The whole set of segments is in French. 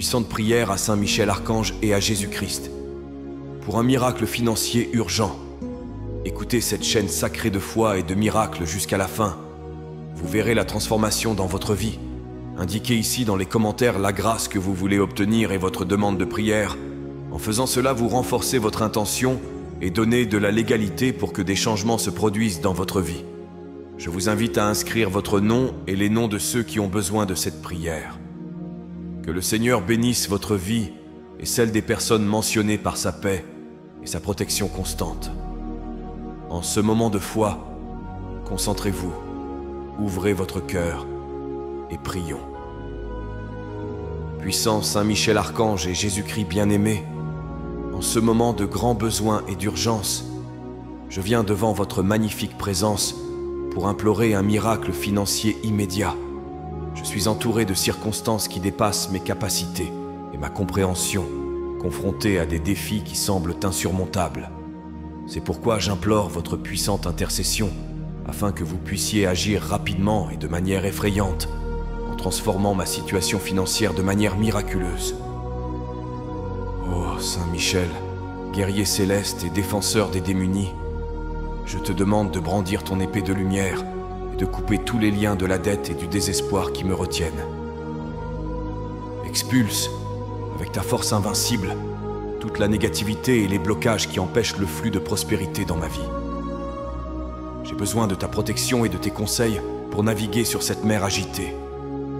puissante prière à Saint Michel Archange et à Jésus-Christ. Pour un miracle financier urgent, écoutez cette chaîne sacrée de foi et de miracles jusqu'à la fin. Vous verrez la transformation dans votre vie. Indiquez ici dans les commentaires la grâce que vous voulez obtenir et votre demande de prière. En faisant cela, vous renforcez votre intention et donnez de la légalité pour que des changements se produisent dans votre vie. Je vous invite à inscrire votre nom et les noms de ceux qui ont besoin de cette prière. Que le Seigneur bénisse votre vie et celle des personnes mentionnées par sa paix et sa protection constante. En ce moment de foi, concentrez-vous, ouvrez votre cœur et prions. Puissant Saint Michel Archange et Jésus-Christ bien-aimé, en ce moment de grand besoin et d'urgence, je viens devant votre magnifique présence pour implorer un miracle financier immédiat. Je suis entouré de circonstances qui dépassent mes capacités et ma compréhension, confronté à des défis qui semblent insurmontables. C'est pourquoi j'implore votre puissante intercession, afin que vous puissiez agir rapidement et de manière effrayante, en transformant ma situation financière de manière miraculeuse. Oh Saint Michel, guerrier céleste et défenseur des démunis, je te demande de brandir ton épée de lumière et de couper tous les liens de la dette et du désespoir qui me retiennent. Expulse, avec ta force invincible, toute la négativité et les blocages qui empêchent le flux de prospérité dans ma vie. J'ai besoin de ta protection et de tes conseils pour naviguer sur cette mer agitée,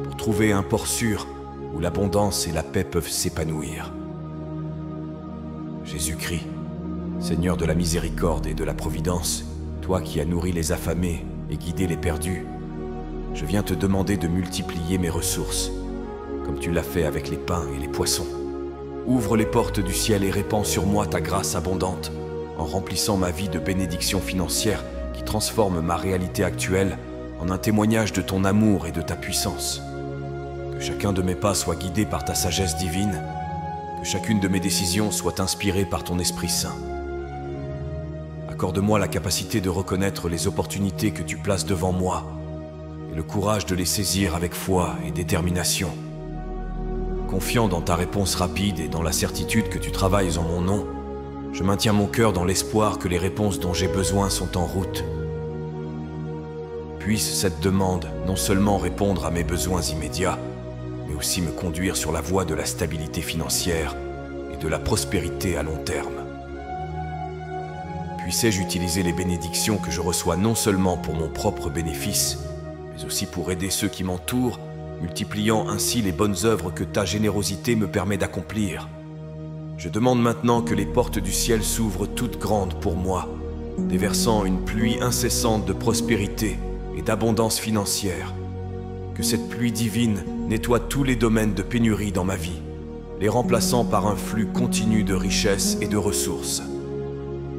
pour trouver un port sûr où l'abondance et la paix peuvent s'épanouir. Jésus-Christ, Seigneur de la miséricorde et de la providence, toi qui as nourri les affamés et guidé les perdus, je viens te demander de multiplier mes ressources, comme tu l'as fait avec les pains et les poissons. Ouvre les portes du ciel et répands sur moi ta grâce abondante, en remplissant ma vie de bénédictions financières qui transforment ma réalité actuelle en un témoignage de ton amour et de ta puissance. Que chacun de mes pas soit guidé par ta sagesse divine, que chacune de mes décisions soit inspirée par ton Esprit Saint. Accorde-moi la capacité de reconnaître les opportunités que tu places devant moi et le courage de les saisir avec foi et détermination. Confiant dans ta réponse rapide et dans la certitude que tu travailles en mon nom, je maintiens mon cœur dans l'espoir que les réponses dont j'ai besoin sont en route. Puisse cette demande non seulement répondre à mes besoins immédiats, mais aussi me conduire sur la voie de la stabilité financière et de la prospérité à long terme. Puissais-je utiliser les bénédictions que je reçois non seulement pour mon propre bénéfice, mais aussi pour aider ceux qui m'entourent, multipliant ainsi les bonnes œuvres que ta générosité me permet d'accomplir. Je demande maintenant que les portes du ciel s'ouvrent toutes grandes pour moi, déversant une pluie incessante de prospérité et d'abondance financière. Que cette pluie divine nettoie tous les domaines de pénurie dans ma vie, les remplaçant par un flux continu de richesses et de ressources.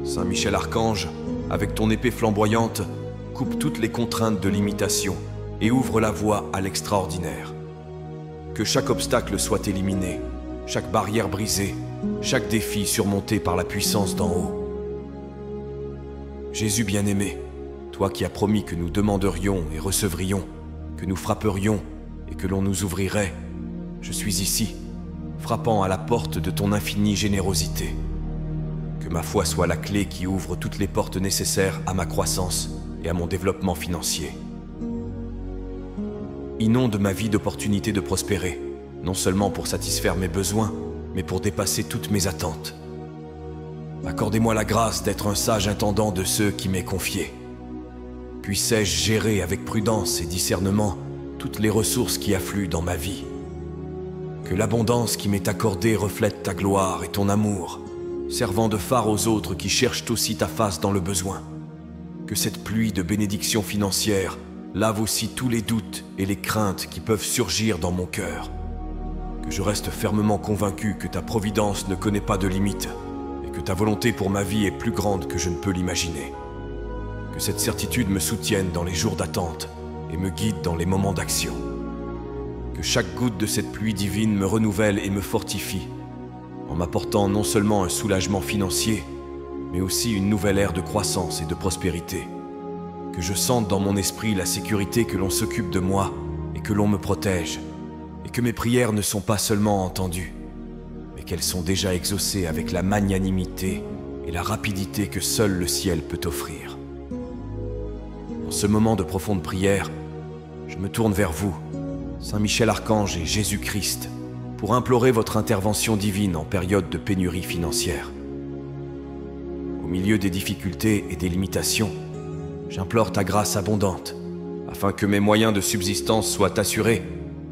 Saint Michel Archange, avec ton épée flamboyante, coupe toutes les contraintes de limitation et ouvre la voie à l'extraordinaire. Que chaque obstacle soit éliminé, chaque barrière brisée, chaque défi surmonté par la puissance d'en haut. Jésus bien-aimé, toi qui as promis que nous demanderions et recevrions, que nous frapperions et que l'on nous ouvrirait, je suis ici, frappant à la porte de ton infinie générosité. Que ma foi soit la clé qui ouvre toutes les portes nécessaires à ma croissance et à mon développement financier. Inonde ma vie d'opportunités de prospérer, non seulement pour satisfaire mes besoins, mais pour dépasser toutes mes attentes. Accordez-moi la grâce d'être un sage intendant de ceux qui m'est confié. Puissais-je gérer avec prudence et discernement toutes les ressources qui affluent dans ma vie. Que l'abondance qui m'est accordée reflète ta gloire et ton amour, servant de phare aux autres qui cherchent aussi ta face dans le besoin. Que cette pluie de bénédictions financières lave aussi tous les doutes et les craintes qui peuvent surgir dans mon cœur. Que je reste fermement convaincu que ta providence ne connaît pas de limites et que ta volonté pour ma vie est plus grande que je ne peux l'imaginer. Que cette certitude me soutienne dans les jours d'attente et me guide dans les moments d'action. Que chaque goutte de cette pluie divine me renouvelle et me fortifie, en m'apportant non seulement un soulagement financier, mais aussi une nouvelle ère de croissance et de prospérité. Que je sente dans mon esprit la sécurité que l'on s'occupe de moi et que l'on me protège. et que mes prières ne sont pas seulement entendues, mais qu'elles sont déjà exaucées avec la magnanimité et la rapidité que seul le ciel peut offrir. En ce moment de profonde prière, je me tourne vers vous, Saint Michel Archange et Jésus-Christ, pour implorer votre intervention divine en période de pénurie financière. Au milieu des difficultés et des limitations, j'implore ta grâce abondante, afin que mes moyens de subsistance soient assurés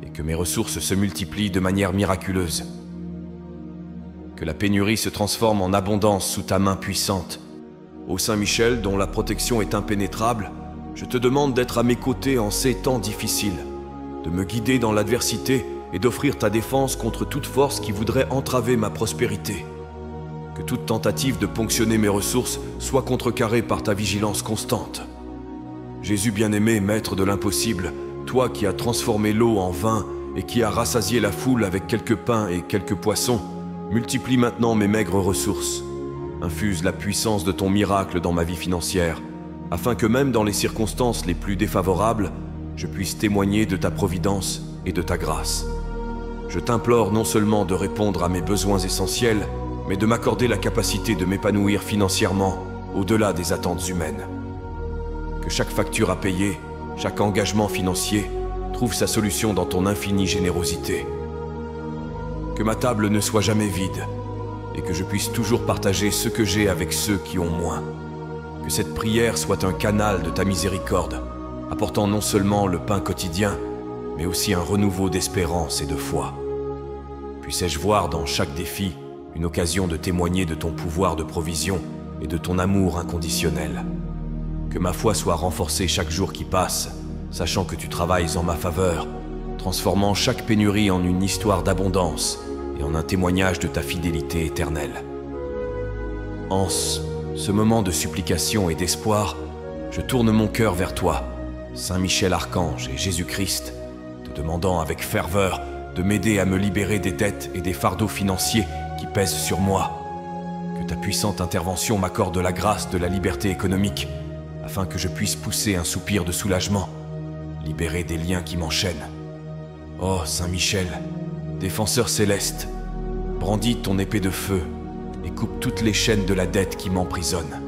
et que mes ressources se multiplient de manière miraculeuse. Que la pénurie se transforme en abondance sous ta main puissante. Ô Saint Michel, dont la protection est impénétrable, je te demande d'être à mes côtés en ces temps difficiles, de me guider dans l'adversité et d'offrir ta défense contre toute force qui voudrait entraver ma prospérité. Que toute tentative de ponctionner mes ressources soit contrecarrée par ta vigilance constante. Jésus bien-aimé, maître de l'impossible, toi qui as transformé l'eau en vin et qui as rassasié la foule avec quelques pains et quelques poissons, multiplie maintenant mes maigres ressources. Infuse la puissance de ton miracle dans ma vie financière, afin que même dans les circonstances les plus défavorables, je puisse témoigner de ta providence et de ta grâce. Je t'implore non seulement de répondre à mes besoins essentiels, mais de m'accorder la capacité de m'épanouir financièrement au-delà des attentes humaines. Que chaque facture à payer, chaque engagement financier trouve sa solution dans ton infinie générosité. Que ma table ne soit jamais vide et que je puisse toujours partager ce que j'ai avec ceux qui ont moins. Que cette prière soit un canal de ta miséricorde, apportant non seulement le pain quotidien, mais aussi un renouveau d'espérance et de foi. Puissais-je voir dans chaque défi une occasion de témoigner de ton pouvoir de provision et de ton amour inconditionnel. Que ma foi soit renforcée chaque jour qui passe, sachant que tu travailles en ma faveur, transformant chaque pénurie en une histoire d'abondance et en un témoignage de ta fidélité éternelle. En ce moment de supplication et d'espoir, je tourne mon cœur vers toi, Saint Michel Archange et Jésus-Christ, te demandant avec ferveur de m'aider à me libérer des dettes et des fardeaux financiers qui pèsent sur moi. Que ta puissante intervention m'accorde la grâce de la liberté économique, afin que je puisse pousser un soupir de soulagement, libérer des liens qui m'enchaînent. Oh Saint Michel, défenseur céleste, brandis ton épée de feu et coupe toutes les chaînes de la dette qui m'emprisonnent.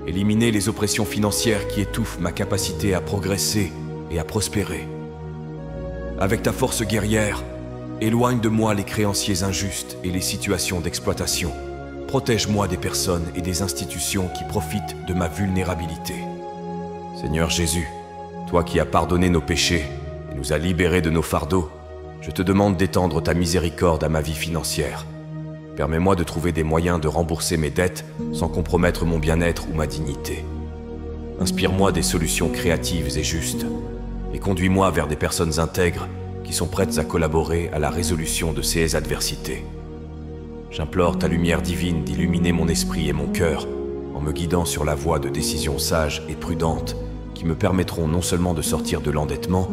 Éliminez les oppressions financières qui étouffent ma capacité à progresser et à prospérer. Avec ta force guerrière, éloigne de moi les créanciers injustes et les situations d'exploitation. Protège-moi des personnes et des institutions qui profitent de ma vulnérabilité. Seigneur Jésus, toi qui as pardonné nos péchés et nous as libérés de nos fardeaux, je te demande d'étendre ta miséricorde à ma vie financière. Permets-moi de trouver des moyens de rembourser mes dettes sans compromettre mon bien-être ou ma dignité. Inspire-moi des solutions créatives et justes, et conduis-moi vers des personnes intègres qui sont prêtes à collaborer à la résolution de ces adversités. J'implore ta lumière divine d'illuminer mon esprit et mon cœur en me guidant sur la voie de décisions sages et prudentes qui me permettront non seulement de sortir de l'endettement,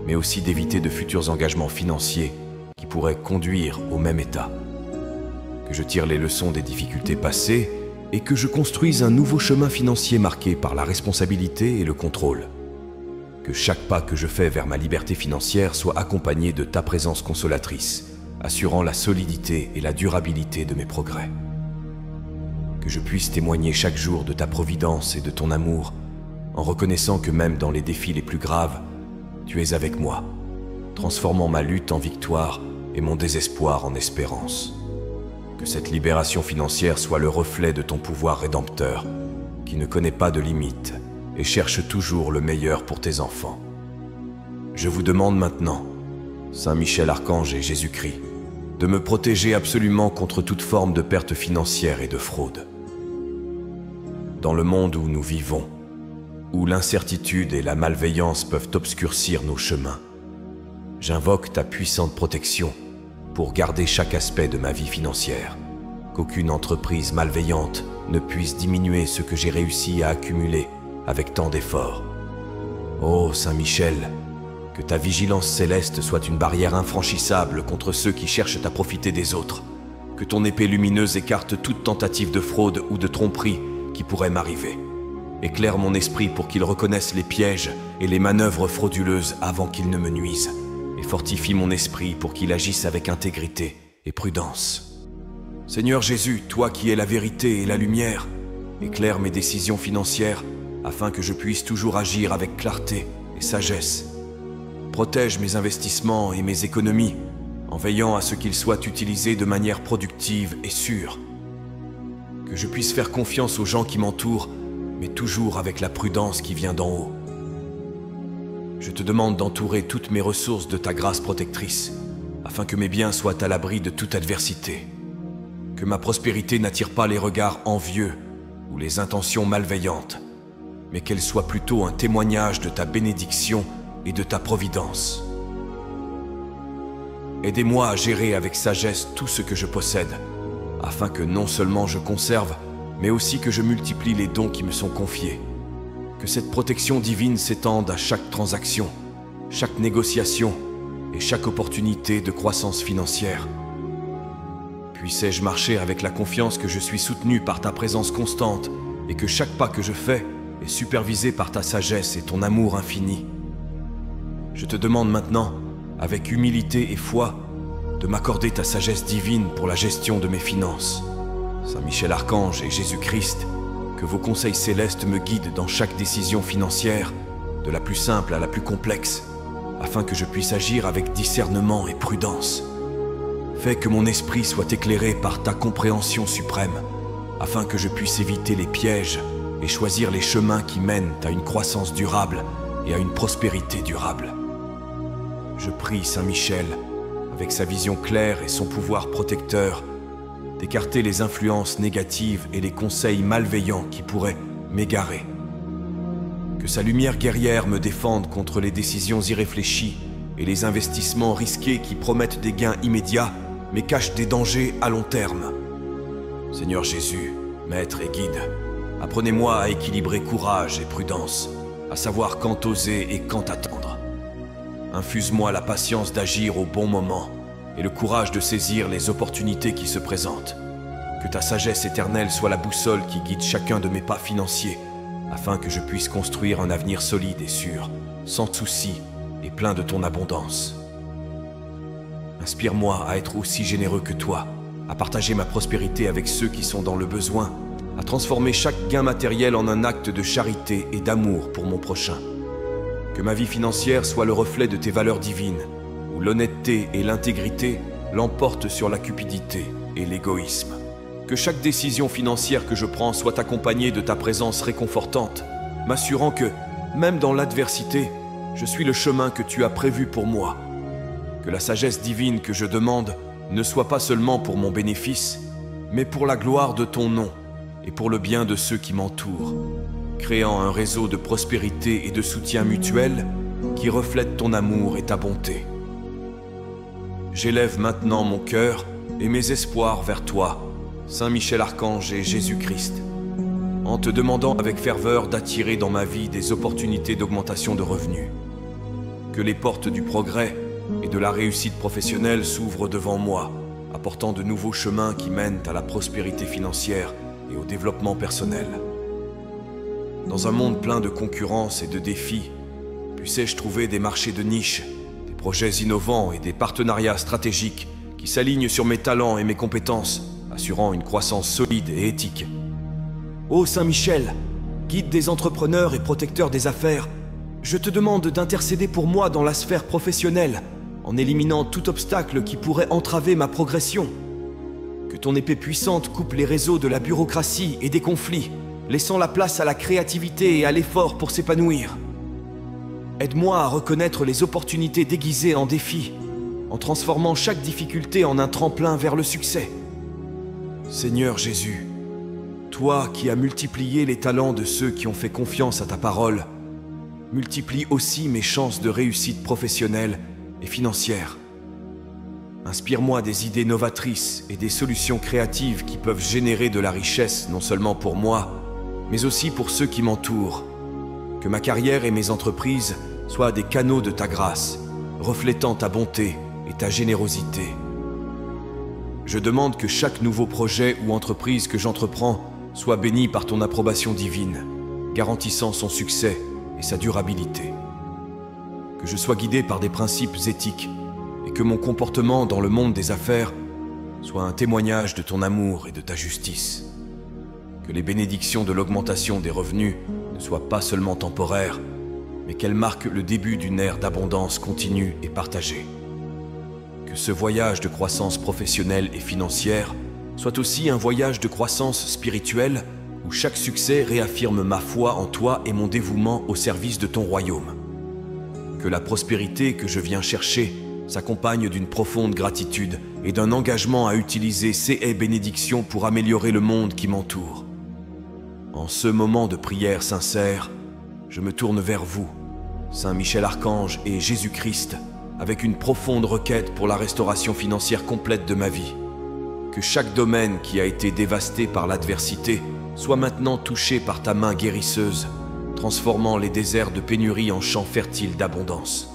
mais aussi d'éviter de futurs engagements financiers qui pourraient conduire au même état. Que je tire les leçons des difficultés passées et que je construise un nouveau chemin financier marqué par la responsabilité et le contrôle. Que chaque pas que je fais vers ma liberté financière soit accompagné de ta présence consolatrice, assurant la solidité et la durabilité de mes progrès. Que je puisse témoigner chaque jour de ta providence et de ton amour, en reconnaissant que même dans les défis les plus graves, tu es avec moi, transformant ma lutte en victoire et mon désespoir en espérance. Que cette libération financière soit le reflet de ton pouvoir rédempteur, qui ne connaît pas de limites et cherche toujours le meilleur pour tes enfants. Je vous demande maintenant, Saint Michel Archange et Jésus-Christ, de me protéger absolument contre toute forme de perte financière et de fraude. Dans le monde où nous vivons, où l'incertitude et la malveillance peuvent obscurcir nos chemins, j'invoque ta puissante protection pour garder chaque aspect de ma vie financière, qu'aucune entreprise malveillante ne puisse diminuer ce que j'ai réussi à accumuler avec tant d'efforts. Ô Saint Michel, que ta vigilance céleste soit une barrière infranchissable contre ceux qui cherchent à profiter des autres, que ton épée lumineuse écarte toute tentative de fraude ou de tromperie qui pourrait m'arriver. Éclaire mon esprit pour qu'il reconnaisse les pièges et les manœuvres frauduleuses avant qu'ils ne me nuisent. et fortifie mon esprit pour qu'il agisse avec intégrité et prudence. Seigneur Jésus, toi qui es la vérité et la lumière, éclaire mes décisions financières afin que je puisse toujours agir avec clarté et sagesse. Protège mes investissements et mes économies en veillant à ce qu'ils soient utilisés de manière productive et sûre. Que je puisse faire confiance aux gens qui m'entourent, mais toujours avec la prudence qui vient d'en haut. Je te demande d'entourer toutes mes ressources de ta grâce protectrice, afin que mes biens soient à l'abri de toute adversité. Que ma prospérité n'attire pas les regards envieux ou les intentions malveillantes, mais qu'elle soit plutôt un témoignage de ta bénédiction et de ta providence. Aidez-moi à gérer avec sagesse tout ce que je possède, afin que non seulement je conserve, mais aussi que je multiplie les dons qui me sont confiés. Que cette protection divine s'étende à chaque transaction, chaque négociation et chaque opportunité de croissance financière. Puissais-je marcher avec la confiance que je suis soutenu par ta présence constante et que chaque pas que je fais est supervisé par ta sagesse et ton amour infini. Je te demande maintenant, avec humilité et foi, de m'accorder ta sagesse divine pour la gestion de mes finances. Saint Michel Archange et Jésus-Christ, que vos conseils célestes me guident dans chaque décision financière, de la plus simple à la plus complexe, afin que je puisse agir avec discernement et prudence. Fais que mon esprit soit éclairé par ta compréhension suprême, afin que je puisse éviter les pièges et choisir les chemins qui mènent à une croissance durable et à une prospérité durable. Je prie Saint Michel, avec sa vision claire et son pouvoir protecteur, d'écarter les influences négatives et les conseils malveillants qui pourraient m'égarer. Que sa lumière guerrière me défende contre les décisions irréfléchies et les investissements risqués qui promettent des gains immédiats mais cachent des dangers à long terme. Seigneur Jésus, Maître et Guide, apprenez-moi à équilibrer courage et prudence, à savoir quand oser et quand attendre. Infuse-moi la patience d'agir au bon moment et le courage de saisir les opportunités qui se présentent. Que ta sagesse éternelle soit la boussole qui guide chacun de mes pas financiers, afin que je puisse construire un avenir solide et sûr, sans soucis et plein de ton abondance. Inspire-moi à être aussi généreux que toi, à partager ma prospérité avec ceux qui sont dans le besoin, à transformer chaque gain matériel en un acte de charité et d'amour pour mon prochain. Que ma vie financière soit le reflet de tes valeurs divines, où l'honnêteté et l'intégrité l'emportent sur la cupidité et l'égoïsme. Que chaque décision financière que je prends soit accompagnée de ta présence réconfortante, m'assurant que, même dans l'adversité, je suis le chemin que tu as prévu pour moi. Que la sagesse divine que je demande ne soit pas seulement pour mon bénéfice, mais pour la gloire de ton nom et pour le bien de ceux qui m'entourent, créant un réseau de prospérité et de soutien mutuel qui reflète ton amour et ta bonté. J'élève maintenant mon cœur et mes espoirs vers toi, Saint Michel Archange et Jésus-Christ, en te demandant avec ferveur d'attirer dans ma vie des opportunités d'augmentation de revenus. Que les portes du progrès et de la réussite professionnelle s'ouvrent devant moi, apportant de nouveaux chemins qui mènent à la prospérité financière et au développement personnel. Dans un monde plein de concurrence et de défis, puissais-je trouver des marchés de niche, des projets innovants et des partenariats stratégiques qui s'alignent sur mes talents et mes compétences, assurant une croissance solide et éthique. Ô Saint Michel, guide des entrepreneurs et protecteur des affaires, je te demande d'intercéder pour moi dans la sphère professionnelle, en éliminant tout obstacle qui pourrait entraver ma progression. Que ton épée puissante coupe les réseaux de la bureaucratie et des conflits, laissant la place à la créativité et à l'effort pour s'épanouir. Aide-moi à reconnaître les opportunités déguisées en défis, en transformant chaque difficulté en un tremplin vers le succès. Seigneur Jésus, toi qui as multiplié les talents de ceux qui ont fait confiance à ta parole, multiplie aussi mes chances de réussite professionnelle et financière. Inspire-moi des idées novatrices et des solutions créatives qui peuvent générer de la richesse non seulement pour moi, mais aussi pour ceux qui m'entourent. Que ma carrière et mes entreprises soient des canaux de ta grâce, reflétant ta bonté et ta générosité. Je demande que chaque nouveau projet ou entreprise que j'entreprends soit béni par ton approbation divine, garantissant son succès et sa durabilité. que je sois guidé par des principes éthiques et que mon comportement dans le monde des affaires soit un témoignage de ton amour et de ta justice. Que les bénédictions de l'augmentation des revenus ne soient pas seulement temporaires, mais qu'elles marquent le début d'une ère d'abondance continue et partagée. Que ce voyage de croissance professionnelle et financière soit aussi un voyage de croissance spirituelle où chaque succès réaffirme ma foi en toi et mon dévouement au service de ton royaume. Que la prospérité que je viens chercher s'accompagne d'une profonde gratitude et d'un engagement à utiliser ces bénédictions pour améliorer le monde qui m'entoure. En ce moment de prière sincère, je me tourne vers vous, Saint Michel Archange et Jésus-Christ, avec une profonde requête pour la restauration financière complète de ma vie. Que chaque domaine qui a été dévasté par l'adversité soit maintenant touché par ta main guérisseuse, transformant les déserts de pénurie en champs fertiles d'abondance.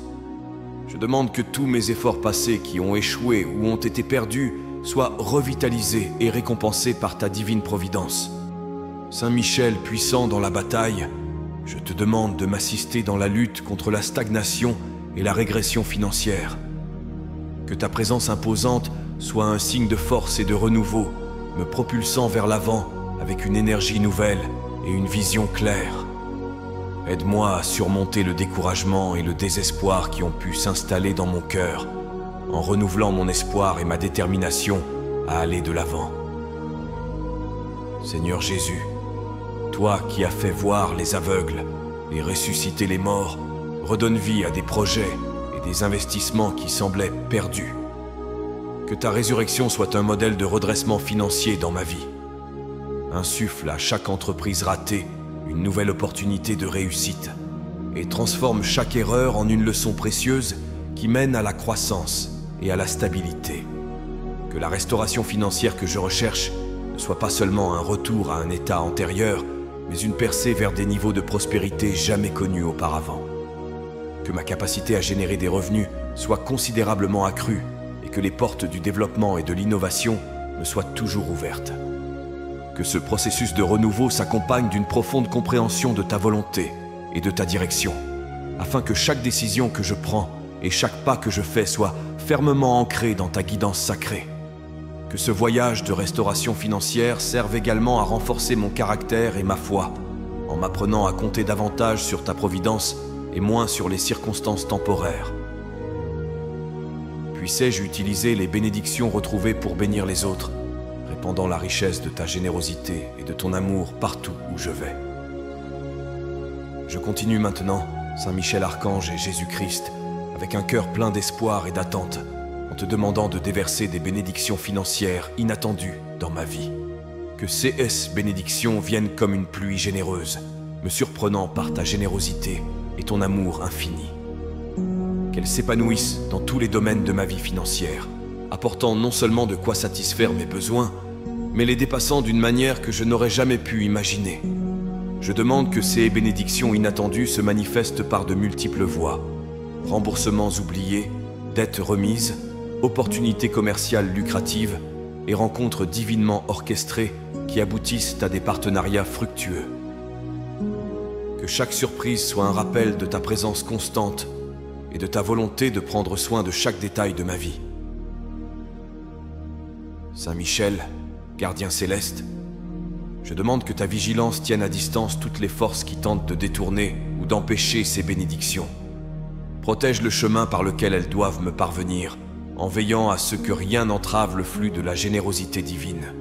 Je demande que tous mes efforts passés qui ont échoué ou ont été perdus soient revitalisés et récompensés par ta divine providence. Saint Michel, puissant dans la bataille, je te demande de m'assister dans la lutte contre la stagnation et la régression financière. Que ta présence imposante soit un signe de force et de renouveau, me propulsant vers l'avant avec une énergie nouvelle et une vision claire. Aide-moi à surmonter le découragement et le désespoir qui ont pu s'installer dans mon cœur, en renouvelant mon espoir et ma détermination à aller de l'avant. Seigneur Jésus, toi qui as fait voir les aveugles et ressuscité les morts, redonne vie à des projets et des investissements qui semblaient perdus. Que ta résurrection soit un modèle de redressement financier dans ma vie. Insuffle à chaque entreprise ratée une nouvelle opportunité de réussite et transforme chaque erreur en une leçon précieuse qui mène à la croissance et à la stabilité. Que la restauration financière que je recherche ne soit pas seulement un retour à un état antérieur, mais une percée vers des niveaux de prospérité jamais connus auparavant. Que ma capacité à générer des revenus soit considérablement accrue et que les portes du développement et de l'innovation me soient toujours ouvertes. Que ce processus de renouveau s'accompagne d'une profonde compréhension de ta volonté et de ta direction, afin que chaque décision que je prends et chaque pas que je fais soit fermement ancré dans ta guidance sacrée. Que ce voyage de restauration financière serve également à renforcer mon caractère et ma foi, en m'apprenant à compter davantage sur ta providence et moins sur les circonstances temporaires. Puissais-je utiliser les bénédictions retrouvées pour bénir les autres, répandant la richesse de ta générosité et de ton amour partout où je vais. Je continue maintenant, Saint Michel Archange et Jésus-Christ, avec un cœur plein d'espoir et d'attente, en te demandant de déverser des bénédictions financières inattendues dans ma vie. Que ces bénédictions viennent comme une pluie généreuse, me surprenant par ta générosité et ton amour infini. Qu'elles s'épanouissent dans tous les domaines de ma vie financière, apportant non seulement de quoi satisfaire mes besoins, mais les dépassant d'une manière que je n'aurais jamais pu imaginer. Je demande que ces bénédictions inattendues se manifestent par de multiples voies. Remboursements oubliés, dettes remises, opportunités commerciales lucratives et rencontres divinement orchestrées qui aboutissent à des partenariats fructueux. Que chaque surprise soit un rappel de ta présence constante et de ta volonté de prendre soin de chaque détail de ma vie. Saint Michel, gardien céleste, je demande que ta vigilance tienne à distance toutes les forces qui tentent de détourner ou d'empêcher ces bénédictions. Protège le chemin par lequel elles doivent me parvenir, en veillant à ce que rien n'entrave le flux de la générosité divine.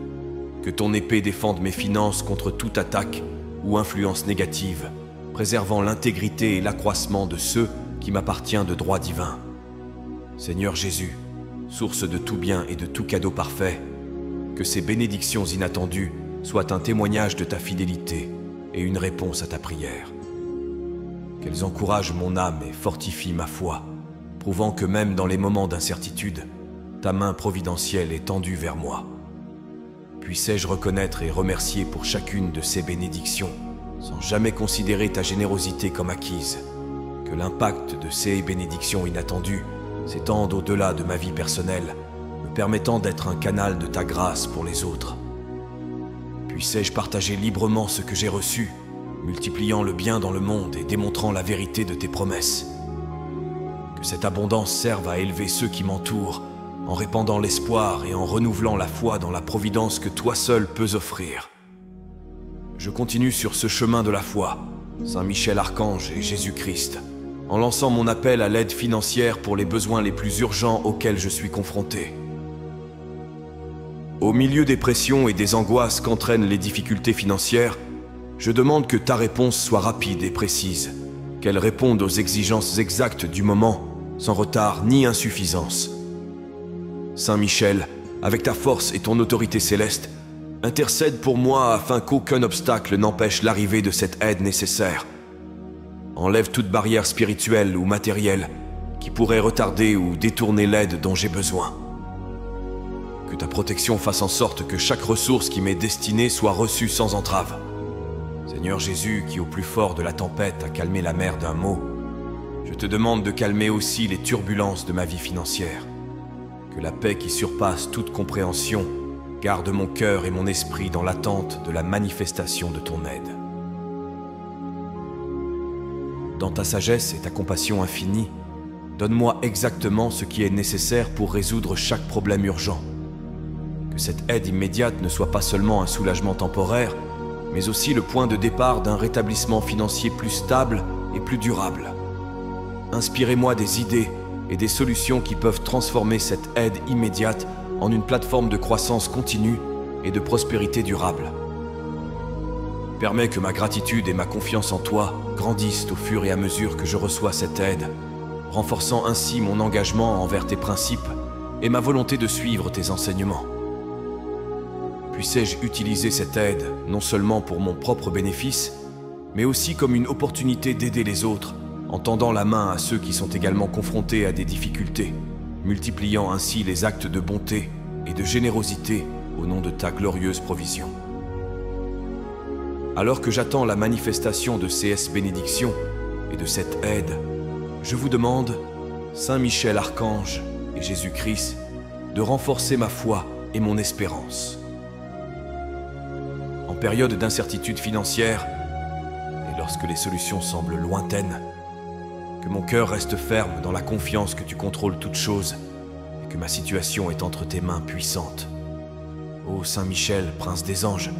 Que ton épée défende mes finances contre toute attaque ou influence négative, préservant l'intégrité et l'accroissement de ceux qui m'appartiennent de droit divin. Seigneur Jésus, source de tout bien et de tout cadeau parfait, que ces bénédictions inattendues soient un témoignage de ta fidélité et une réponse à ta prière. Qu'elles encouragent mon âme et fortifient ma foi, prouvant que même dans les moments d'incertitude, ta main providentielle est tendue vers moi. Puissais-je reconnaître et remercier pour chacune de ces bénédictions, sans jamais considérer ta générosité comme acquise, que l'impact de ces bénédictions inattendues s'étende au-delà de ma vie personnelle, me permettant d'être un canal de ta grâce pour les autres. Puissais-je partager librement ce que j'ai reçu, multipliant le bien dans le monde et démontrant la vérité de tes promesses. Que cette abondance serve à élever ceux qui m'entourent, en répandant l'espoir et en renouvelant la foi dans la providence que toi seul peux offrir. Je continue sur ce chemin de la foi, Saint Michel Archange et Jésus-Christ, en lançant mon appel à l'aide financière pour les besoins les plus urgents auxquels je suis confronté. Au milieu des pressions et des angoisses qu'entraînent les difficultés financières, je demande que ta réponse soit rapide et précise, qu'elle réponde aux exigences exactes du moment, sans retard ni insuffisance. Saint Michel, avec ta force et ton autorité céleste, intercède pour moi afin qu'aucun obstacle n'empêche l'arrivée de cette aide nécessaire. Enlève toute barrière spirituelle ou matérielle qui pourrait retarder ou détourner l'aide dont j'ai besoin. Que ta protection fasse en sorte que chaque ressource qui m'est destinée soit reçue sans entrave. Seigneur Jésus, qui au plus fort de la tempête a calmé la mer d'un mot, je te demande de calmer aussi les turbulences de ma vie financière. Que la paix qui surpasse toute compréhension garde mon cœur et mon esprit dans l'attente de la manifestation de ton aide. Dans ta sagesse et ta compassion infinie, donne-moi exactement ce qui est nécessaire pour résoudre chaque problème urgent. Que cette aide immédiate ne soit pas seulement un soulagement temporaire, mais aussi le point de départ d'un rétablissement financier plus stable et plus durable. Inspirez-moi des idées et des solutions qui peuvent transformer cette aide immédiate en une plateforme de croissance continue et de prospérité durable. Permets que ma gratitude et ma confiance en toi grandissent au fur et à mesure que je reçois cette aide, renforçant ainsi mon engagement envers tes principes et ma volonté de suivre tes enseignements. Puissais-je utiliser cette aide non seulement pour mon propre bénéfice, mais aussi comme une opportunité d'aider les autres, en tendant la main à ceux qui sont également confrontés à des difficultés, multipliant ainsi les actes de bonté et de générosité au nom de ta glorieuse provision. Alors que j'attends la manifestation de CS bénédictions et de cette aide, je vous demande, Saint Michel Archange et Jésus-Christ, de renforcer ma foi et mon espérance. En période d'incertitude financière, et lorsque les solutions semblent lointaines, que mon cœur reste ferme dans la confiance que tu contrôles toutes choses et que ma situation est entre tes mains puissantes. Ô Saint Michel, prince des anges,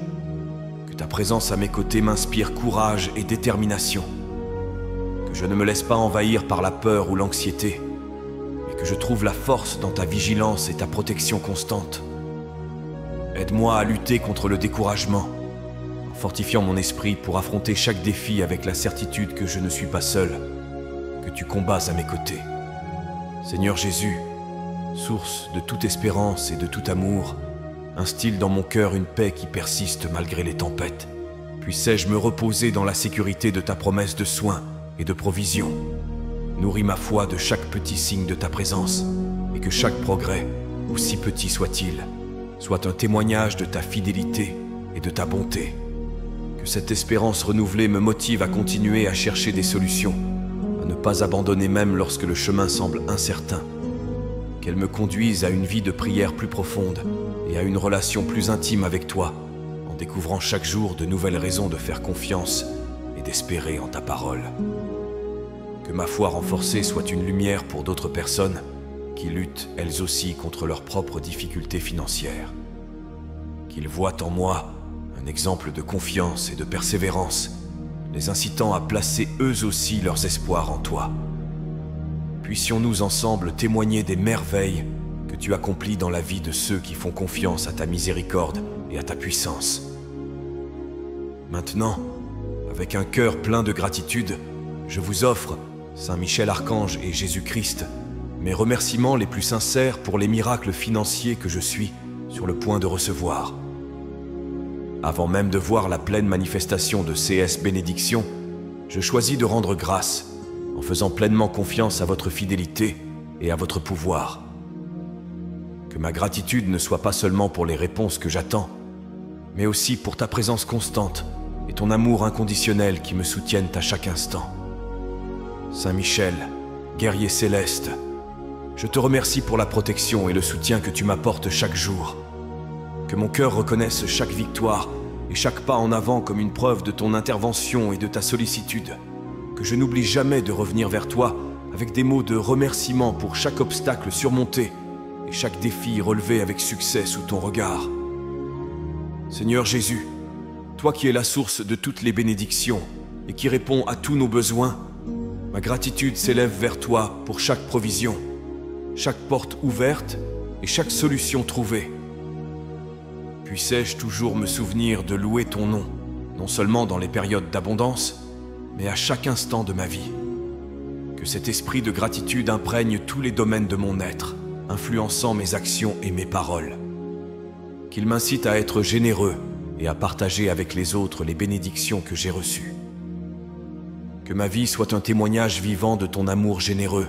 que ta présence à mes côtés m'inspire courage et détermination, que je ne me laisse pas envahir par la peur ou l'anxiété, mais que je trouve la force dans ta vigilance et ta protection constante. Aide-moi à lutter contre le découragement, en fortifiant mon esprit pour affronter chaque défi avec la certitude que je ne suis pas seul, que tu combats à mes côtés. Seigneur Jésus, source de toute espérance et de tout amour, instille dans mon cœur une paix qui persiste malgré les tempêtes. Puissais-je me reposer dans la sécurité de ta promesse de soins et de provision. Nourris ma foi de chaque petit signe de ta présence, et que chaque progrès, aussi petit soit-il, soit un témoignage de ta fidélité et de ta bonté. Que cette espérance renouvelée me motive à continuer à chercher des solutions, à ne pas abandonner même lorsque le chemin semble incertain. Qu'elle me conduise à une vie de prière plus profonde et à une relation plus intime avec toi, en découvrant chaque jour de nouvelles raisons de faire confiance et d'espérer en ta parole. Que ma foi renforcée soit une lumière pour d'autres personnes qui luttent elles aussi contre leurs propres difficultés financières. Qu'ils voient en moi un exemple de confiance et de persévérance, les incitant à placer eux aussi leurs espoirs en toi. Puissions-nous ensemble témoigner des merveilles que tu accomplis dans la vie de ceux qui font confiance à ta miséricorde et à ta puissance. Maintenant, avec un cœur plein de gratitude, je vous offre, Saint Michel Archange et Jésus-Christ, mes remerciements les plus sincères pour les miracles financiers que je suis sur le point de recevoir. Avant même de voir la pleine manifestation de CS bénédiction, je choisis de rendre grâce en faisant pleinement confiance à votre fidélité et à votre pouvoir. Que ma gratitude ne soit pas seulement pour les réponses que j'attends, mais aussi pour ta présence constante et ton amour inconditionnel qui me soutiennent à chaque instant. Saint Michel, guerrier céleste, je te remercie pour la protection et le soutien que tu m'apportes chaque jour. Que mon cœur reconnaisse chaque victoire et chaque pas en avant comme une preuve de ton intervention et de ta sollicitude. Que je n'oublie jamais de revenir vers toi avec des mots de remerciement pour chaque obstacle surmonté et chaque défi relevé avec succès sous ton regard. Seigneur Jésus, toi qui es la source de toutes les bénédictions et qui réponds à tous nos besoins, ma gratitude s'élève vers toi pour chaque provision, chaque porte ouverte et chaque solution trouvée. Puissais-je toujours me souvenir de louer ton nom, non seulement dans les périodes d'abondance, mais à chaque instant de ma vie. Que cet esprit de gratitude imprègne tous les domaines de mon être, influençant mes actions et mes paroles. Qu'il m'incite à être généreux et à partager avec les autres les bénédictions que j'ai reçues. Que ma vie soit un témoignage vivant de ton amour généreux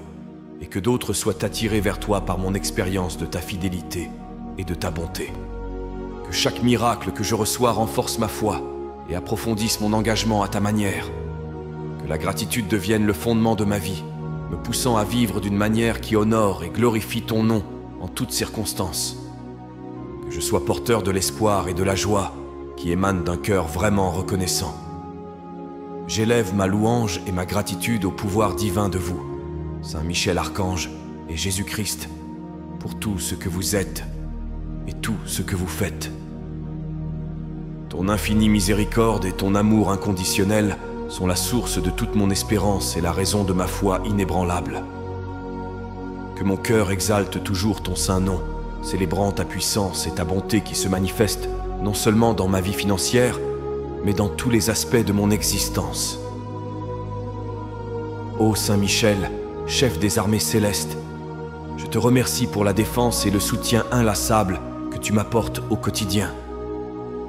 et que d'autres soient attirés vers toi par mon expérience de ta fidélité et de ta bonté. Que chaque miracle que je reçois renforce ma foi et approfondisse mon engagement à ta manière. Que la gratitude devienne le fondement de ma vie, me poussant à vivre d'une manière qui honore et glorifie ton nom en toutes circonstances. Que je sois porteur de l'espoir et de la joie qui émanent d'un cœur vraiment reconnaissant. J'élève ma louange et ma gratitude au pouvoir divin de vous, Saint Michel Archange et Jésus-Christ, pour tout ce que vous êtes et tout ce que vous faites. Ton infinie miséricorde et ton amour inconditionnel sont la source de toute mon espérance et la raison de ma foi inébranlable. Que mon cœur exalte toujours ton saint nom, célébrant ta puissance et ta bonté qui se manifestent non seulement dans ma vie financière, mais dans tous les aspects de mon existence. Ô Saint Michel, chef des armées célestes, je te remercie pour la défense et le soutien inlassable que tu m'apportes au quotidien.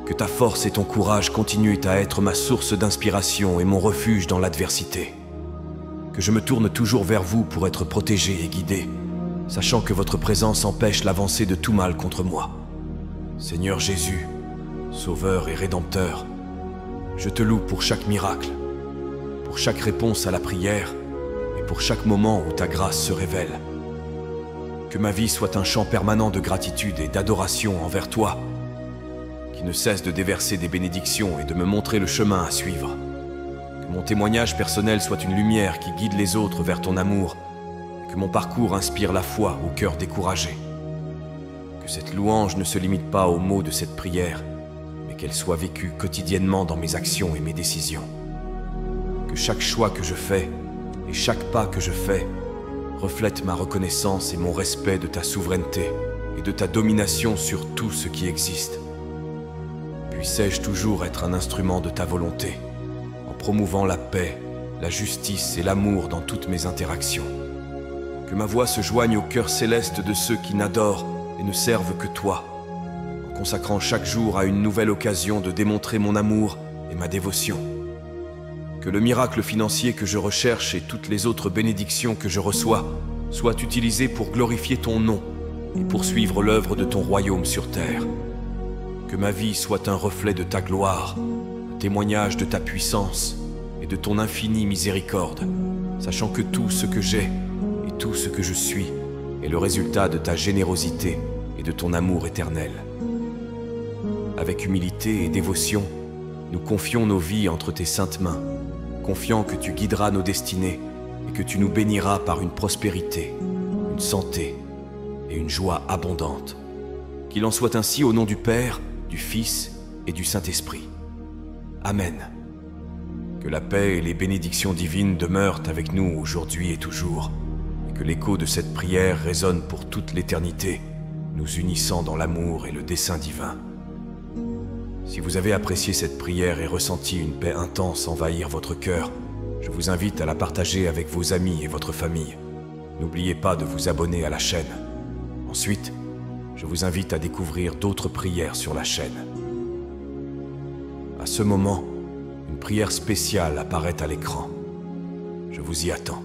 Que ta force et ton courage continuent à être ma source d'inspiration et mon refuge dans l'adversité. Que je me tourne toujours vers vous pour être protégé et guidé, sachant que votre présence empêche l'avancée de tout mal contre moi. Seigneur Jésus, Sauveur et Rédempteur, je te loue pour chaque miracle, pour chaque réponse à la prière et pour chaque moment où ta grâce se révèle. Que ma vie soit un chant permanent de gratitude et d'adoration envers toi, qui ne cesse de déverser des bénédictions et de me montrer le chemin à suivre. Que mon témoignage personnel soit une lumière qui guide les autres vers ton amour, et que mon parcours inspire la foi au cœur découragé. Que cette louange ne se limite pas aux mots de cette prière, mais qu'elle soit vécue quotidiennement dans mes actions et mes décisions. Que chaque choix que je fais et chaque pas que je fais reflète ma reconnaissance et mon respect de ta souveraineté et de ta domination sur tout ce qui existe. Puissais-je toujours être un instrument de ta volonté, en promouvant la paix, la justice et l'amour dans toutes mes interactions. Que ma voix se joigne au cœur céleste de ceux qui n'adorent et ne servent que toi, en consacrant chaque jour à une nouvelle occasion de démontrer mon amour et ma dévotion. Que le miracle financier que je recherche et toutes les autres bénédictions que je reçois soient utilisés pour glorifier ton nom et poursuivre l'œuvre de ton royaume sur terre. Que ma vie soit un reflet de ta gloire, un témoignage de ta puissance et de ton infinie miséricorde, sachant que tout ce que j'ai et tout ce que je suis est le résultat de ta générosité et de ton amour éternel. Avec humilité et dévotion, nous confions nos vies entre tes saintes mains, confiant que tu guideras nos destinées et que tu nous béniras par une prospérité, une santé et une joie abondante. Qu'il en soit ainsi au nom du Père, du Fils et du Saint-Esprit. Amen. Que la paix et les bénédictions divines demeurent avec nous aujourd'hui et toujours, et que l'écho de cette prière résonne pour toute l'éternité, nous unissant dans l'amour et le dessein divin. Si vous avez apprécié cette prière et ressenti une paix intense envahir votre cœur, je vous invite à la partager avec vos amis et votre famille. N'oubliez pas de vous abonner à la chaîne. Ensuite, je vous invite à découvrir d'autres prières sur la chaîne. À ce moment, une prière spéciale apparaît à l'écran. Je vous y attends.